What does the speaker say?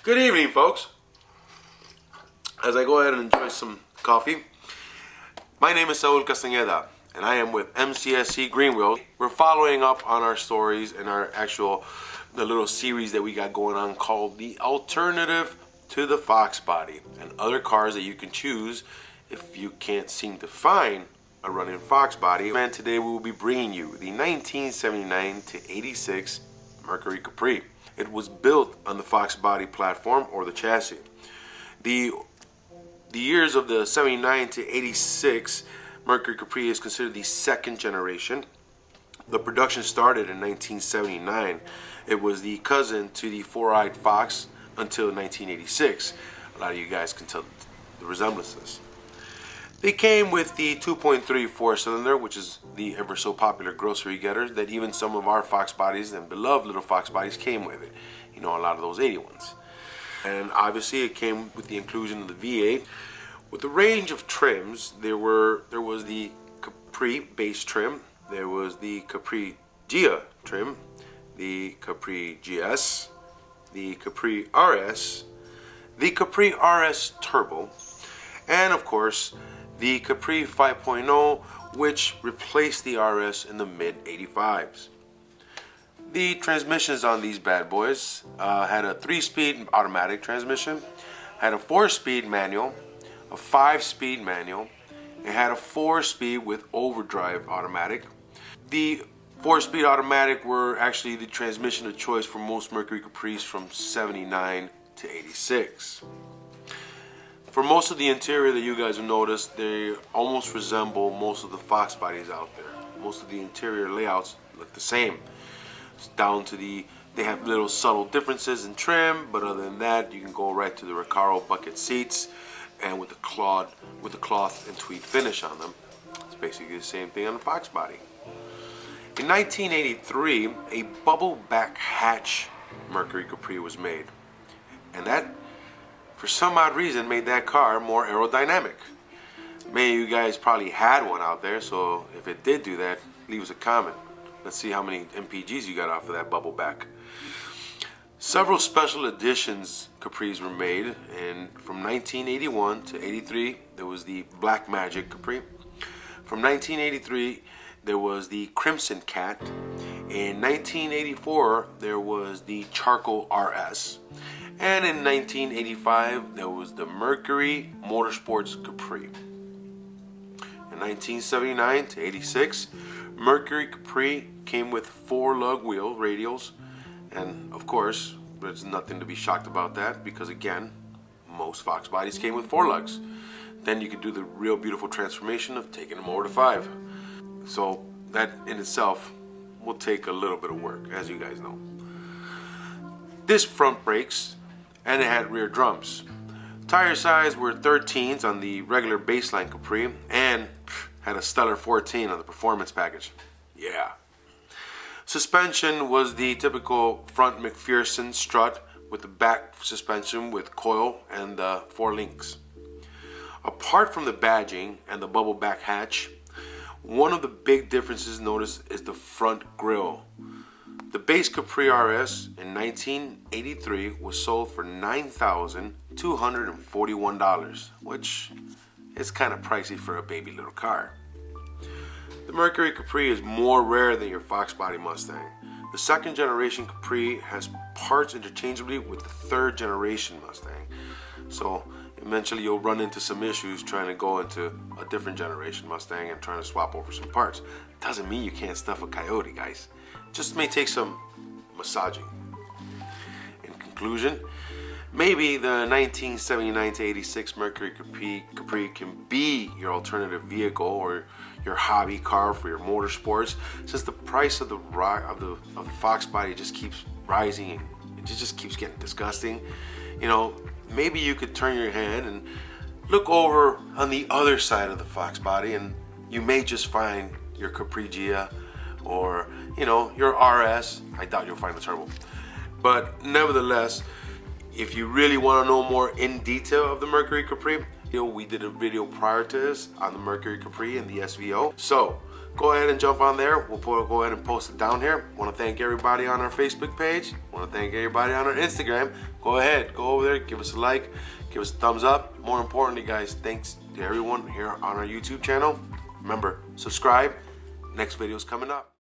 Good evening, folks. As I go ahead and enjoy some coffee, my name is Saul Castañeda, and I am with MCSC Greenwheel. We're following up on our stories and the little series that we got going on called The Alternative to the Foxbody, and other cars that you can choose if you can't seem to find a running Foxbody. And today we will be bringing you the 1979 to 86 Mercury Capri. It was built on the Foxbody platform or the chassis. The years of the 79 to 86 Mercury Capri is considered the second generation. The production started in 1979. It was the cousin to the four-eyed fox until 1986. A lot of you guys can tell the resemblances. They came with the 2.3 four-cylinder, which is the ever so popular grocery getter that even some of our Foxbodies and beloved little Foxbodies came with it. You know, a lot of those 81s. And obviously it came with the inclusion of the V8. With the range of trims, there was the Capri base trim, there was the Capri Gia trim, the Capri GS, the Capri RS, the Capri RS Turbo, and of course the Capri 5.0, which replaced the RS in the mid-85s. The transmissions on these bad boys had a 3-speed automatic transmission, had a 4-speed manual, a 5-speed manual, it had a 4-speed with overdrive automatic. The 4-speed automatic were actually the transmission of choice for most Mercury Capris from 79 to 86. For most of the interior that you guys have noticed, they almost resemble most of the Foxbodies out there. Most of the interior layouts look the same. It's down to they have little subtle differences in trim, but other than that, you can go right to the Recaro bucket seats and with the cloth and tweed finish on them. It's basically the same thing on the Foxbody. In 1983, a bubble back hatch Mercury Capri was made, and that, for some odd reason, made that car more aerodynamic. Many of you guys probably had one out there, so if it did do that, leave us a comment. Let's see how many MPGs you got off of that bubble back. Several special editions Capris were made, and from 1981 to 83 there was the Black Magic Capri. From 1983 there was the Crimson Cat. In 1984 there was the Charcoal RS. And in 1985, there was the Mercury Motorsports Capri. In 1979 to 86, Mercury Capri came with 4 lug wheel radials. And of course, there's nothing to be shocked about that because, again, most Foxbodies came with 4 lugs. Then you could do the real beautiful transformation of taking them over to 5. So that in itself will take a little bit of work, as you guys know. This front brakes, and it had rear drums. Tire size were 13s on the regular baseline Capri and had a stellar 14 on the performance package. Yeah. Suspension was the typical front McPherson strut with the back suspension with coil and 4 links. Apart from the badging and the bubble back hatch, one of the big differences noticed is the front grille. The base Capri RS in 1983 was sold for $9,241, which is kind of pricey for a baby little car. The Mercury Capri is more rare than your Foxbody Mustang. The second generation Capri has parts interchangeably with the third generation Mustang. So eventually you'll run into some issues trying to go into a different generation Mustang and trying to swap over some parts. Doesn't mean you can't stuff a Coyote, guys. Just may take some massaging. In conclusion, maybe the 1979 to 86 Mercury Capri can be your alternative vehicle or your hobby car for your motorsports, since the price of the Foxbody just keeps rising and it just keeps getting disgusting. You know, maybe you could turn your head and look over on the other side of the Foxbody, and you may just find your Capri Gia or, you know, your RS. I doubt you'll find the Turbo. But nevertheless, if you really want to know more in detail of the Mercury Capri, we did a video prior to this on the Mercury Capri and the SVO. So go ahead and jump on there. We'll go ahead and post it down here. Want to thank everybody on our Facebook page. Want to thank everybody on our Instagram. Go ahead, go over there, give us a like, give us a thumbs up. More importantly, guys, thanks to everyone here on our YouTube channel. Remember, subscribe. Next video is coming up.